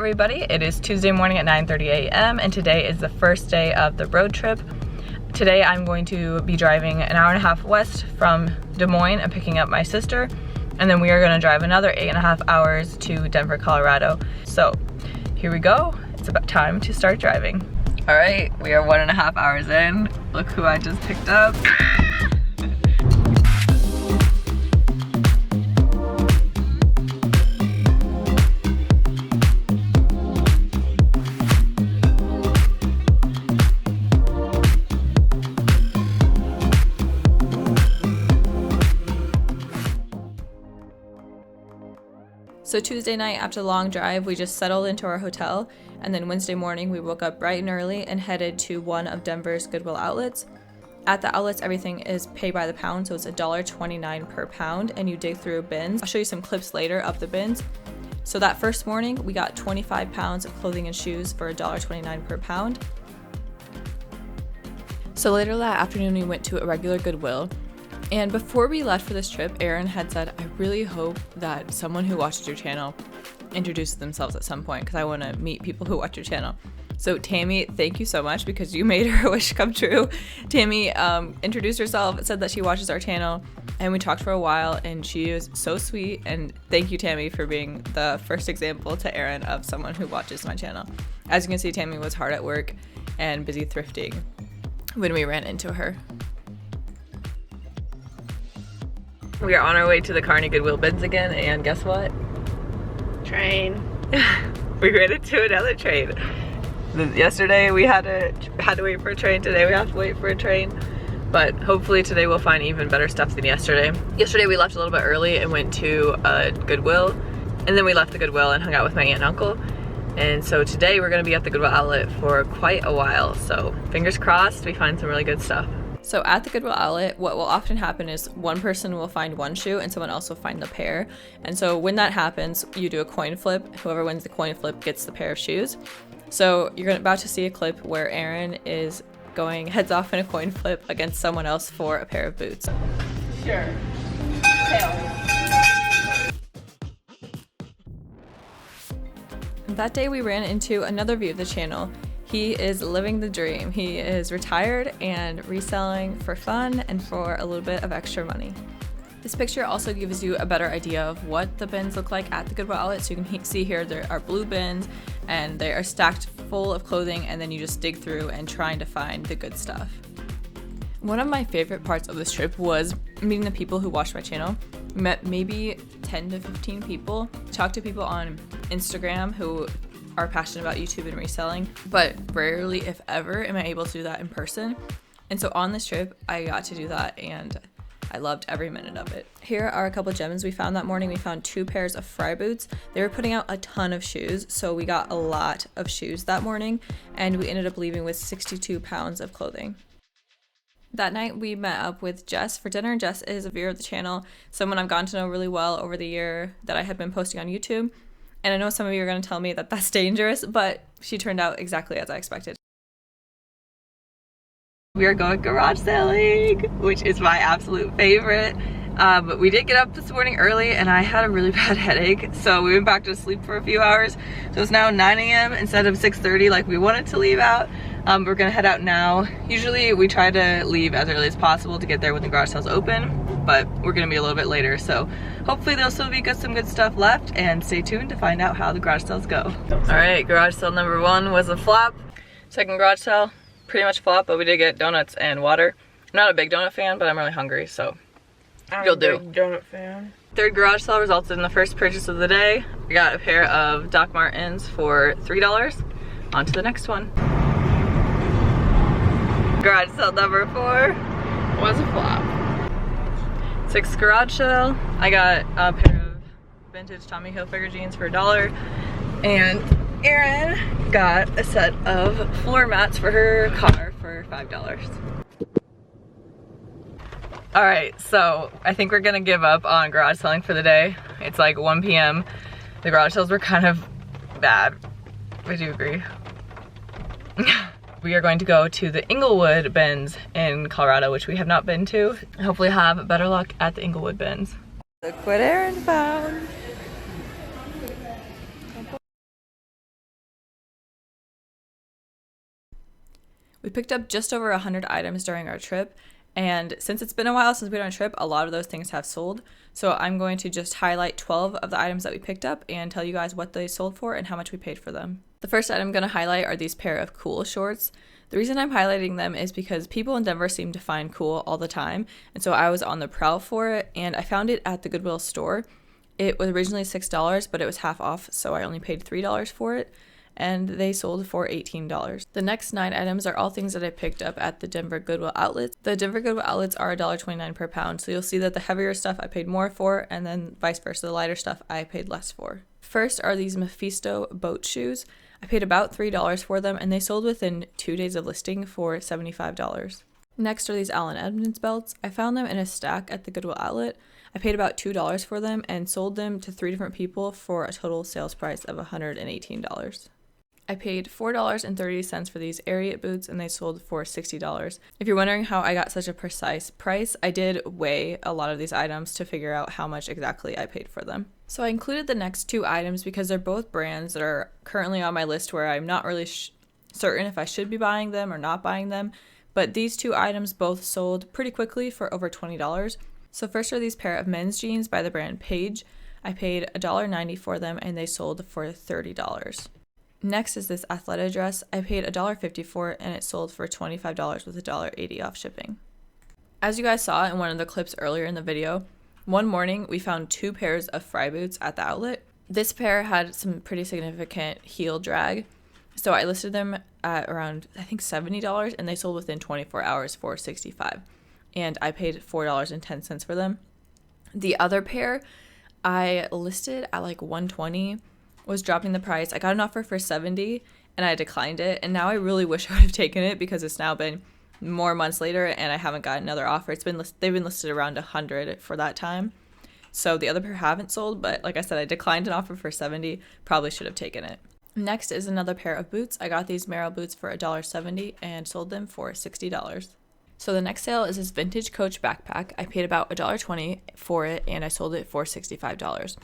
everybody, it is Tuesday morning at 9:30 a.m. and today is the first day of the road trip. Today I'm going to be driving an hour and a half west from Des Moines and picking up my sister, and then we are going to drive another 8.5 hours to Denver, Colorado. So here we go, it's about time to start driving. All right, we are 1.5 hours in. Look who I just picked up. So Tuesday night after the long drive, we just settled into our hotel, and then Wednesday morning we woke up bright and early and headed to one of Denver's Goodwill outlets. At the outlets, everything is paid by the pound, so it's $1.29 per pound, and you dig through bins. I'll show you some clips later of the bins. So that first morning, we got 25 pounds of clothing and shoes for $1.29 per pound. So later that afternoon, we went to a regular Goodwill. And before we left for this trip, Erin had said, I really hope that someone who watches your channel introduces themselves at some point because I want to meet people who watch your channel. So Tammy, thank you so much because you made her wish come true. Tammy introduced herself, said that she watches our channel, and we talked for a while, and she is so sweet. And thank you, Tammy, for being the first example to Erin of someone who watches my channel. As you can see, Tammy was hard at work and busy thrifting when we ran into her. We are on our way to the Kearney Goodwill bins again, and guess what? Train. We ran into another train. Yesterday we had to wait for a train. Today we have to wait for a train. But hopefully today we'll find even better stuff than yesterday. Yesterday we left a little bit early and went to a Goodwill, and then we left the Goodwill and hung out with my aunt and uncle. And so today we're gonna be at the Goodwill outlet for quite a while. So fingers crossed we find some really good stuff. So at the Goodwill outlet, what will often happen is one person will find one shoe and someone else will find the pair. And so when that happens, you do a coin flip. Whoever wins the coin flip gets the pair of shoes. So you're about to see a clip where Erin is going heads off in a coin flip against someone else for a pair of boots. Sure. Tails. That day we ran into another view of the channel. He is living the dream. He is retired and reselling for fun and for a little bit of extra money. This picture also gives you a better idea of what the bins look like at the Goodwill outlet. So you can see here there are blue bins and they are stacked full of clothing, and then you just dig through and trying to find the good stuff. One of my favorite parts of this trip was meeting the people who watch my channel. We met maybe 10 to 15 people, talked to people on Instagram who are passionate about YouTube and reselling, but rarely, if ever, am I able to do that in person. And so on this trip, I got to do that, and I loved every minute of it. Here are a couple gems we found that morning. We found 2 pairs of Fry boots. They were putting out a ton of shoes, so we got a lot of shoes that morning, and we ended up leaving with 62 pounds of clothing. That night, we met up with Jess for dinner. Jess is a viewer of the channel, someone I've gotten to know really well over the year that I had been posting on YouTube. And I know some of you are going to tell me that that's dangerous, but she turned out exactly as I expected. We are going garage selling, which is my absolute favorite. But we did get up this morning early and I had a really bad headache. So we went back to sleep for a few hours. So it's now 9 a.m. instead of 6:30 like we wanted to leave out. We're gonna head out now. Usually we try to leave as early as possible to get there when the garage sales open, but we're gonna be a little bit later. So hopefully there'll still be some good stuff left, and stay tuned to find out how the garage sales go. All right, garage sale number 1 was a flop. Second garage sale, pretty much flop, but we did get donuts and water. I'm not a big donut fan, but I'm really hungry, so you'll do. I'm a big donut fan. Third garage sale resulted in the first purchase of the day. We got a pair of Doc Martens for $3. On to the next one. Garage sale number 4 was a flop. 6th garage sale, I got a pair of vintage Tommy Hilfiger jeans for $1, and Erin got a set of floor mats for her car for $5. All right, so I think we're gonna give up on garage selling for the day. It's like 1 p.m. The garage sales were kind of bad. Would you agree? We are going to go to the Inglewood bins in Colorado, which we have not been to. Hopefully have better luck at the Inglewood bins. Look what Erin found. We picked up just over 100 items during our trip, and since it's been a while since we went on a trip, a lot of those things have sold. So I'm going to just highlight 12 of the items that we picked up and tell you guys what they sold for and how much we paid for them. The first item I'm going to highlight are these pair of cool shorts. The reason I'm highlighting them is because people in Denver seem to find cool all the time, and so I was on the prowl for it, and I found it at the Goodwill store. It was originally $6, but it was half off, so I only paid $3 for it, and they sold for $18. The next 9 items are all things that I picked up at the Denver Goodwill outlets. The Denver Goodwill outlets are $1.29 per pound, so you'll see that the heavier stuff I paid more for, and then vice versa, the lighter stuff I paid less for. First are these Mephisto boat shoes. I paid about $3 for them, and they sold within 2 days of listing for $75. Next are these Allen Edmonds belts. I found them in a stack at the Goodwill outlet. I paid about $2 for them and sold them to 3 different people for a total sales price of $118. I paid $4.30 for these Ariat boots, and they sold for $60. If you're wondering how I got such a precise price, I did weigh a lot of these items to figure out how much exactly I paid for them. So I included the next 2 items because they're both brands that are currently on my list where I'm not really certain if I should be buying them or not buying them. But these 2 items both sold pretty quickly for over $20. So first are these pair of men's jeans by the brand Page. I paid $1.90 for them, and they sold for $30. Next is this Athleta dress. I paid $1.50 for it, and it sold for $25 with $1.80 off shipping. As you guys saw in one of the clips earlier in the video, one morning we found 2 pairs of Frye boots at the outlet. This pair had some pretty significant heel drag, so I listed them at around, I think, $70, and they sold within 24 hours for $65, and I paid $4.10 for them. The other pair I listed at like $120, was dropping the price. I got an offer for $70 and I declined it, and now I really wish I would have taken it because it's now been more months later and I haven't got another offer. They've been listed around $100 for that time. So the other pair haven't sold, but like I said, I declined an offer for $70. Probably should have taken it. Next is another pair of boots. I got these Merrell boots for $1.70 and sold them for $60. So the next sale is this vintage Coach backpack. I paid about $1.20 for it and I sold it for $65.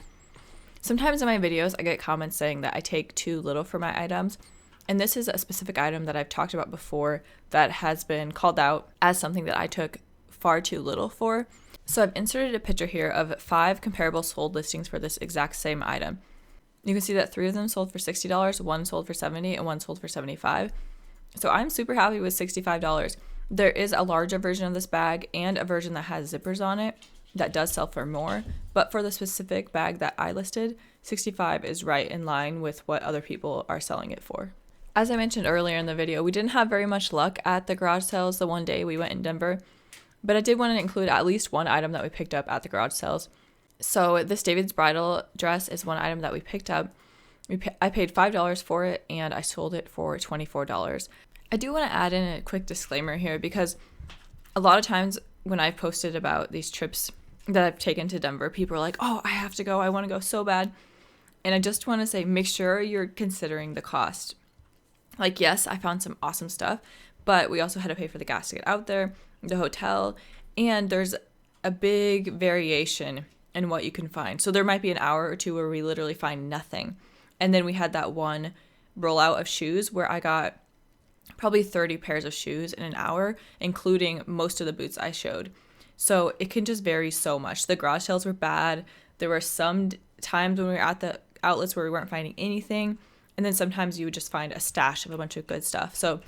Sometimes in my videos, I get comments saying that I take too little for my items, and this is a specific item that I've talked about before that has been called out as something that I took far too little for. So I've inserted a picture here of 5 comparable sold listings for this exact same item. You can see that 3 of them sold for $60, 1 sold for $70, and 1 sold for $75. So I'm super happy with $65. There is a larger version of this bag and a version that has zippers on it that does sell for more, but for the specific bag that I listed, $65 is right in line with what other people are selling it for. As I mentioned earlier in the video, we didn't have very much luck at the garage sales the one day we went in Denver, but I did want to include at least one item that we picked up at the garage sales. So this David's bridal dress is one item that we picked up. I paid $5 for it and I sold it for $24. I do want to add in a quick disclaimer here because a lot of times when I've posted about these trips that I've taken to Denver, people are like, oh, I have to go. I want to go so bad. And I just want to say, make sure you're considering the cost. Like, yes, I found some awesome stuff, but we also had to pay for the gas to get out there, the hotel, and there's a big variation in what you can find. So there might be an hour or 2 where we literally find nothing. And then we had that one rollout of shoes where I got probably 30 pairs of shoes in an hour, including most of the boots I showed. So it can just vary so much. The garage sales were bad. There were some times when we were at the outlets where we weren't finding anything. And then sometimes you would just find a stash of a bunch of good stuff. So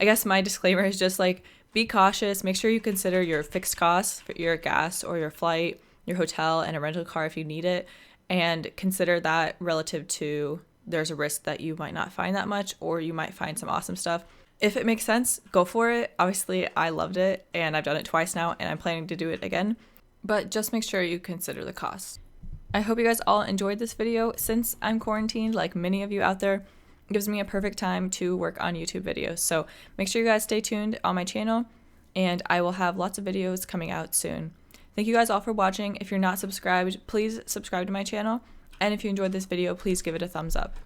I guess my disclaimer is just like, be cautious. Make sure you consider your fixed costs for your gas or your flight, your hotel, and a rental car if you need it. And consider that relative to there's a risk that you might not find that much or you might find some awesome stuff. If it makes sense, go for it. Obviously, I loved it and I've done it twice now and I'm planning to do it again. But just make sure you consider the costs. I hope you guys all enjoyed this video. Since I'm quarantined, like many of you out there, it gives me a perfect time to work on YouTube videos. So make sure you guys stay tuned on my channel and I will have lots of videos coming out soon. Thank you guys all for watching. If you're not subscribed, please subscribe to my channel. And if you enjoyed this video, please give it a thumbs up.